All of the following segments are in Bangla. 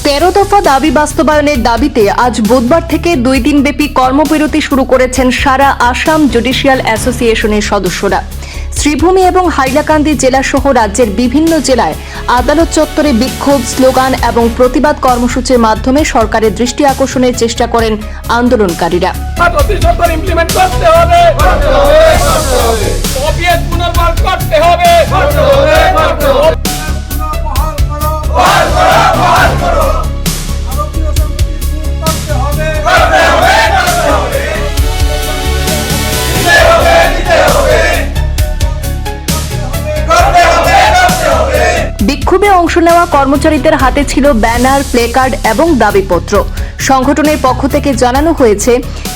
13 দফা দাবি বাস্তবায়নের দাবিতে আজ বুধবার থেকে 2 দিনব্যাপী কর্মবিরতি শুরু করেছেন সারা আসাম জুডিশিয়াল অ্যাসোসিয়েশনের সদস্যরা। শ্রীভূমি এবং হাইলাকান্দি জেলা সহ রাজ্যের বিভিন্ন জেলায় আদালত চত্বরে বিক্ষোভ, স্লোগান এবং প্রতিবাদ কর্মসূচির মাধ্যমে সরকারের দৃষ্টি আকর্ষণের চেষ্টা করেন আন্দোলনকারীরা। বিক্ষোভে অংশ নেওয়া কর্মচারীদের হাতে ছিল ব্যানার, প্লেকার্ড এবং দাবিপত্র। সংগঠনের পক্ষ থেকে জানানো হয়েছে,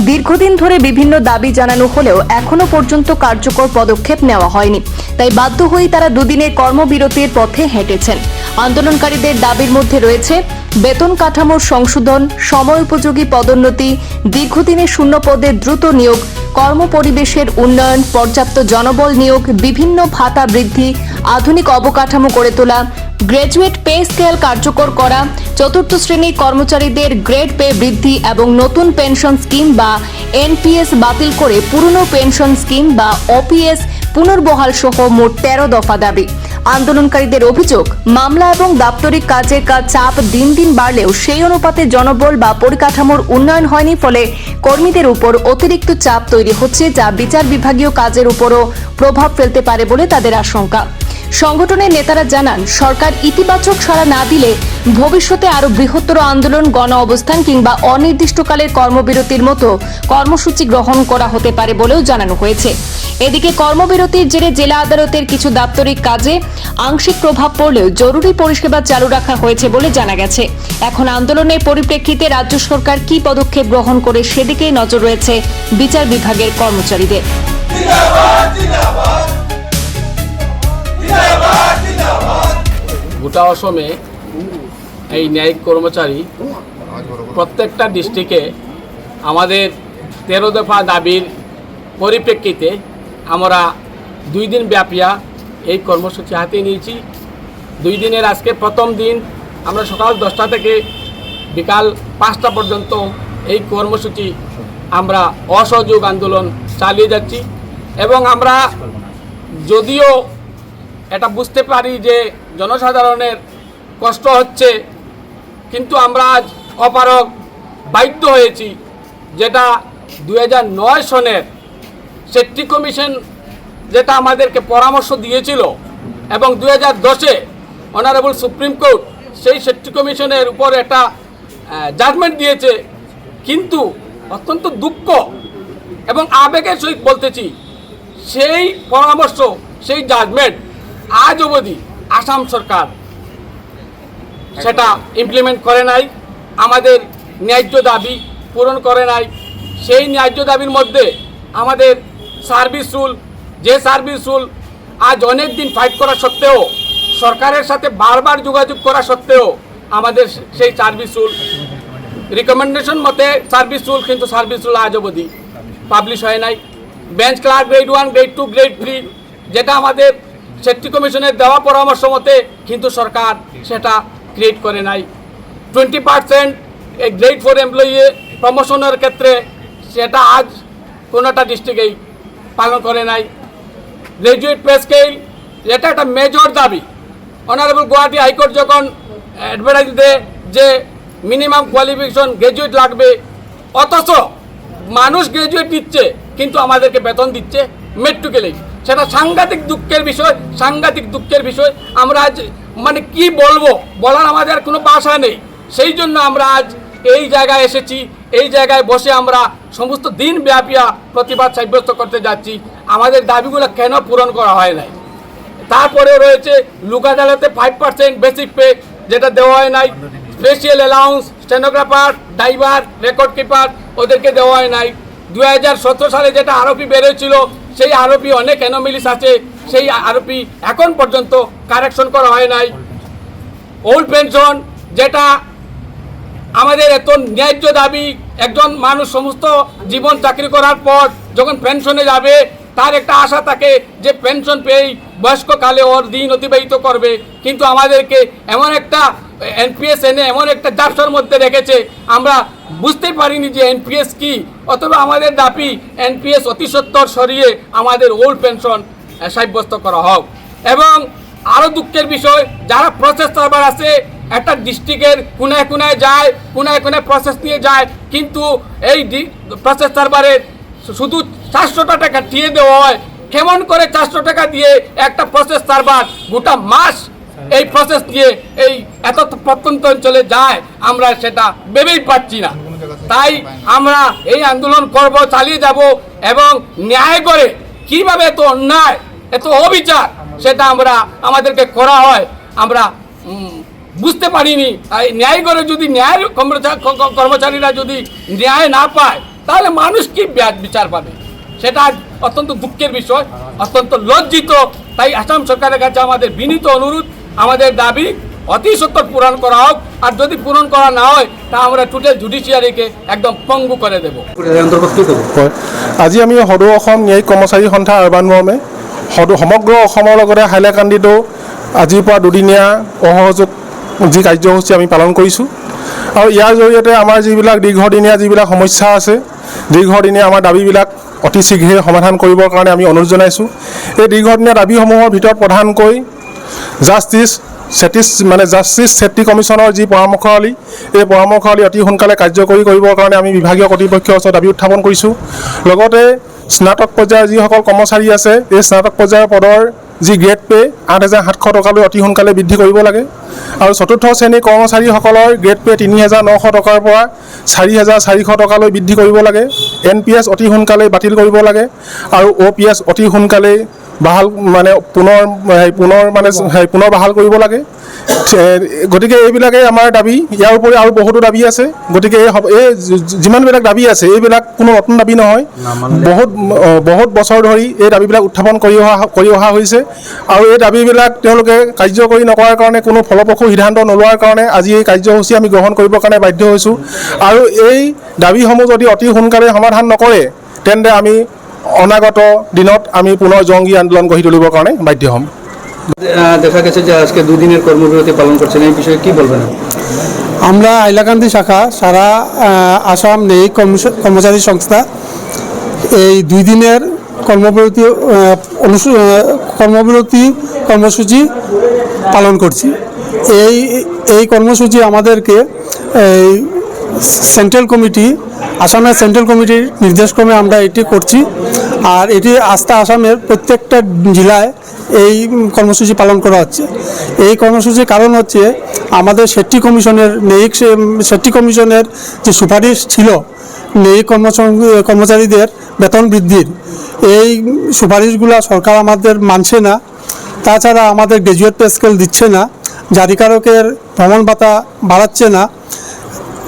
দীর্ঘদিন ধরে বিভিন্ন দাবি জানানো হলেও এখনো পর্যন্ত কার্যকর পদক্ষেপ নেওয়া হয়নি। তাই বাধ্য হয়েই তারা দুদিনের কর্মবিরতির পথে হেঁটেছেন। আন্দোলনকারীদের দাবির মধ্যে রয়েছে বেতন কাঠামোর সংশোধন, সময় উপযোগী পদোন্নতি, দীর্ঘদিনের শূন্য পদে দ্রুত নিয়োগ, কর্মপরিবেশের উন্নয়ন, পর্যাপ্ত জনবল নিয়োগ, বিভিন্ন ভাতা বৃদ্ধি, আধুনিক অবকাঠামো গড়ে তোলা, গ্র্যাজুয়েট পে স্কেল কার্যকর করা, চতুর্থ শ্রেণীর কর্মচারীদের গ্রেড পে বৃদ্ধি এবং নতুন পেনশন স্কিম বা এনপিএস বাতিল করে পুরনো পেনশন স্কিম বা ওপিএস পুনর্বহাল সহ মোট 13 দফা দাবি। আন্দোলনকারীদের অভিযোগ, মামলা এবং দাপ্তরিক কাজের চাপ দিন দিন বাড়লেও সেই অনুপাতে জনবল বা পরিকাঠামোর উন্নয়ন হয়নি, ফলে কর্মীদের উপর অতিরিক্ত চাপ তৈরি হচ্ছে, যা বিচার বিভাগীয় কাজের উপরও প্রভাব ফেলতে পারে বলে তাদের আশঙ্কা। সংগঠনের নেতারা জানান, সরকার ইতিবাচক সাড়া না দিলে ভবিষ্যতে আরো বৃহত্তর আন্দোলন, গণ অবস্থান কিংবা অনির্দিষ্টকালের কর্মবিরতির মতো কর্মসূচি গ্রহণ করা হতে পারে বলেও জানানো হয়েছে। এদিকে কর্মবিরতির জেরে জেলা আদালতের কিছু দাপ্তরিক কাজে আংশিক প্রভাব পড়লেও জরুরি পরিষেবা চালু রাখা হয়েছে বলে জানা গেছে। এখন আন্দোলনের পরিপ্রেক্ষিতে রাজ্য সরকার কি পদক্ষেপ গ্রহণ করে সেদিকেই নজর রয়েছে বিচার বিভাগের কর্মচারীদের। গোটা অসমে এই ন্যায়িক কর্মচারী প্রত্যেকটা ডিস্ট্রিক্টে আমাদের 13 দফা দাবির পরিপ্রেক্ষিতে আমরা 2 দিন ব্যাপিয়া এই কর্মসূচি হাতে নিয়েছি। 2 দিনের আজকে প্রথম দিন আমরা সকাল 10টা থেকে বিকাল 5টা পর্যন্ত এই কর্মসূচি আমরা অসহযোগ আন্দোলন চালিয়ে যাচ্ছি এবং আমরা যদিও এটা বুঝতে পারি যে জনসাধারণের কষ্ট হচ্ছে, কিন্তু আমরা আজ অপারগ বাধ্য হয়েছি, যেটা 2009 সনের সেট্টি কমিশন যেটা আমাদেরকে পরামর্শ দিয়েছিল এবং 2010-এ অনারেবল সুপ্রিম কোর্ট সেই সেট্টি কমিশনের উপর একটা জাজমেন্ট দিয়েছে। কিন্তু অত্যন্ত দুঃখ এবং আবেগের সহিত বলতেছি, সেই পরামর্শ, সেই জাজমেন্ট আজ অবধি আসাম সরকার সেটা ইমপ্লিমেন্ট করে নাই, আমাদের ন্যায্য দাবি পূরণ করে নাই। সেই ন্যায্য দাবির মধ্যে আমাদের সার্ভিস রুল, যে সার্ভিস রুল আজ অনেক দিন ফাইট করা সত্ত্বেও, সরকারের সাথে বারবার যোগাযোগ করা সত্ত্বেও আমাদের সেই সার্ভিস রুল রিকমেন্ডেশন মতে সার্ভিস রুল, কিন্তু সার্ভিস রুল আজ অবধি পাবলিশ হয় নাই। Bench clerk grade 1, grade 2, grade 3 যেটা আমাদের সেট্টি কমিশনের দেওয়া পরামর্শ মতে, কিন্তু সরকার সেটা ক্রিয়েট করে নাই। 20% এই গ্রেড 4 এমপ্লয়ি প্রমোশনের ক্ষেত্রে সেটা আজ কোনোটা ডিস্ট্রিক্টেই পালন করে নাই। গ্র্যাজুয়েট পে স্কেল এটা একটা মেজর দাবি। অনারেবল গুয়াহাটি হাইকোর্ট যখন অ্যাডভার্টাইজ দেয় যে মিনিমাম কোয়ালিফিকেশন গ্র্যাজুয়েট লাগবে, অথচ মানুষ গ্র্যাজুয়েট দিচ্ছে কিন্তু আমাদেরকে বেতন দিচ্ছে মেট্রিকুলেই, সেটা সাংঘাতিক দুঃখের বিষয়, সাংঘাতিক দুঃখের বিষয়। আমরা আজ মানে কি বলবো, বলার আমাদের কোনো ভাষা নেই। সেই জন্য আমরা আজ এই জায়গায় এসেছি, এই জায়গায় বসে আমরা সমস্ত দিন ব্যাপিয়া প্রতিবাদ সাব্যস্ত করতে যাচ্ছি আমাদের দাবিগুলো কেন পূরণ করা হয় নাই। তারপরে রয়েছে লোক আদালতে 5% বেসিক পে যেটা দেওয়া হয় নাই, special allowance, stenographer, driver, record keeper ওদেরকে দেওয়া হয় নাই। 2017 সালে যেটা আরোপি বেরোছিল, সেই আরোপি অনেক অ্যানোমেলিস আছে, সেই আরোপি এখন পর্যন্ত কারেকশন করা হয় নাই। ওল্ড পেনশন যেটা আমাদের এত ন্যায্য দাবি, একজন মানুষ সমস্ত জীবন চাকরি করার পর যখন পেনশনে যাবে তার একটা আশা থাকে যে পেনশন পেয়েই বয়স্ককালে ওর দিন অতিবাহিত করবে, কিন্তু আমাদেরকে এমন একটা এনপিএস এনে এমন একটা ব্যবসার মধ্যে রেখেছে আমরা বুঝতে পারিনি যে এনপিএস কি। অথবা আমাদের দাবি এনপিএস অতি সত্বর সরিয়ে আমাদের ওল্ড পেনশন সাব্যস্ত করা হোক। এবং আরও দুঃখের বিষয়, যারা প্রসেস সার্ভার আছে একটা ডিস্ট্রিক্টের কোনায় কোনায় যায়, কোনায় কোনায় প্রসেস নিয়ে যায়, কিন্তু এই প্রসেস সার্ভারের শুধু 400 টাকা দিয়ে দেওয়া হয়। কেমন করে 400 টাকা দিয়ে একটা প্রসেস সার্ভার গোটা মাস এই প্রসেস দিয়ে এই এত প্রত্যন্ত অঞ্চলে যায়, আমরা সেটা ভেবেই পাচ্ছি না। তাই আমরা এই আন্দোলন করব, চালিয়ে যাব এবং ন্যায় করে কিভাবে এত অন্যায় এত অবিচার সেটা আমাদেরকে করা হয় আমরা বুঝতে পারিনি। ন্যায় করে যদি ন্যায় কর্মচারীরা যদি ন্যায় না পায় তাহলে মানুষ কি বিচার পাবে, সেটা অত্যন্ত দুঃখের বিষয়, অত্যন্ত লজ্জিত। তাই আসাম সরকারের কাছে আমাদের বিনীত অনুরোধ, আমাদের দাবি অতি সত্বর পূরণ করা হোক, আর যদি পূরণ করা না হয় তা আমরা টোটাল জুডিশিয়ারিকে একদম পঙ্গু করে দেব। আজি আমি সদৌ অসম ন্যায়িক কৰ্মচাৰী সন্থা আহ্বান মৰ্মে সমগ্ৰ অসমৰ লগতে হাইলাকান্দিতো আজিৰ পৰা দুদিনীয়া অসহযোগ যি কাৰ্যসূচী আমি পালন কৰিছোঁ। আৰু ইয়াৰ জৰিয়তে আমাৰ যিবিলাক দীৰ্ঘদিনীয়া যিবিলাক সমস্যা আছে, দীৰ্ঘদিনীয়া আমাৰ দাবীবিলাক অতি শীঘ্ৰে সমাধান কৰিবৰ কাৰণে আমি অনুৰোধ জনাইছোঁ। এই দীৰ্ঘদিনীয়া দাবীসমূহৰ ভিতৰত প্ৰধানকৈ জাষ্টিছ ছেফটি কমিশ্যনৰ যি পৰামৰ্শাৱলী, এই পৰামৰ্শাৱলী অতি সোনকালে কাৰ্যকৰী কৰিবৰ কাৰণে আমি বিভাগীয় কৰ্তৃপক্ষৰ ওচৰত দাবী উত্থাপন কৰিছোঁ। লগতে স্নাতক পৰ্যায়ৰ যিসকল কৰ্মচাৰী আছে, এই স্নাতক পৰ্যায়ৰ পদৰ যি গ্ৰেড পে 8,700 টকালৈ অতি সোনকালে বৃদ্ধি কৰিব লাগে। আৰু চতুৰ্থ শ্ৰেণীৰ কৰ্মচাৰীসকলৰ গ্ৰেড পে 3,900 টকাৰ পৰা 4,400 টকালৈ বৃদ্ধি কৰিব লাগে। NPS অতি সোনকালে বাতিল কৰিব লাগে আৰু OPS অতি সোনকালে পুনৰ বাহাল কৰিব লাগে। গতিকে এইবিলাকেই আমাৰ দাবী। ইয়াৰ উপৰি আৰু বহুতো দাবী আছে। গতিকে এই যিমানবিলাক দাবী আছে এইবিলাক কোনো নতুন দাবী নহয়, বহুত বছৰ ধৰি এই দাবীবিলাক উত্থাপন কৰি অহা হৈছে। আৰু এই দাবীবিলাক তেওঁলোকে কাৰ্যকৰী নকৰাৰ কাৰণে, কোনো ফলপ্ৰসূ সিদ্ধান্ত নোলোৱাৰ কাৰণে আজি এই কাৰ্যসূচী আমি গ্ৰহণ কৰিবৰ কাৰণে বাধ্য হৈছোঁ। আৰু এই দাবীসমূহ যদি অতি সোনকালে সমাধান নকৰে তেন্তে আমি অনাগত দিনত আমি পুনৰ জঙ্গী আন্দোলন গঢ়ি তুলিবৰ কাৰণে বাধ্য হ'ম। দেখা গেছে যে আজকে দুদিনের কর্মবিরতি পালন করছেন, এই বিষয়ে কি বলবেন? আমরা হাইলাকান্দি শাখা সারা আসাম ন্যায়িক কর্মচারী সংস্থা এই 2 দিনের কর্মসূচি পালন করছি। এই কর্মসূচি আমাদেরকে সেন্ট্রাল কমিটি, আসামের সেন্ট্রাল কমিটির নির্দেশক্রমে আমরা এটি করছি। আর এটি আসামের প্রত্যেকটা জেলায় এই কর্মসূচি পালন করা হচ্ছে। এই কর্মসূচির কারণ হচ্ছে আমাদের ন্যায়িক সেফটি কমিশনের যে সুপারিশ ছিল ন্যায়িক কর্মচারীদের বেতন বৃদ্ধির, এই সুপারিশগুলো সরকার আমাদের মানছে না। তাছাড়া আমাদের গ্র্যাজুয়েট পে স্কেল দিচ্ছে না, জারিকারকের ভ্রমণ ভাতা বাড়াচ্ছে না,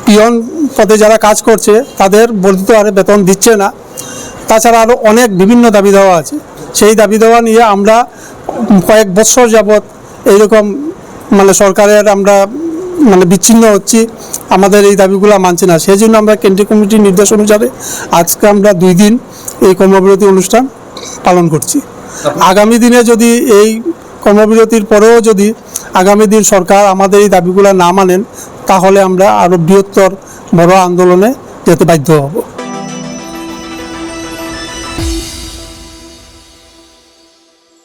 পিয়ন পদে যারা কাজ করছে তাদের বর্ধিত হারে বেতন দিচ্ছে না। তাছাড়া আরও অনেক বিভিন্ন দাবি দেওয়া আছে। সেই দাবি দেওয়া নিয়ে আমরা কয়েক বছর যাবৎ এইরকম সরকারের আমরা বিচ্ছিন্ন হচ্ছি, আমাদের এই দাবিগুলো মানছে না। সেই জন্য আমরা কেন্দ্রীয় কমিটির নির্দেশ অনুসারে আজকে আমরা 2 দিন এই কর্মবিরতি অনুষ্ঠান পালন করছি। আগামী দিনে যদি এই কর্মবিরতির পরেও যদি আগামী দিন সরকার আমাদের এই দাবিগুলো না মানেন তাহলে আমরা আরও বৃহত্তর বড় আন্দোলনে যেতে বাধ্য হব।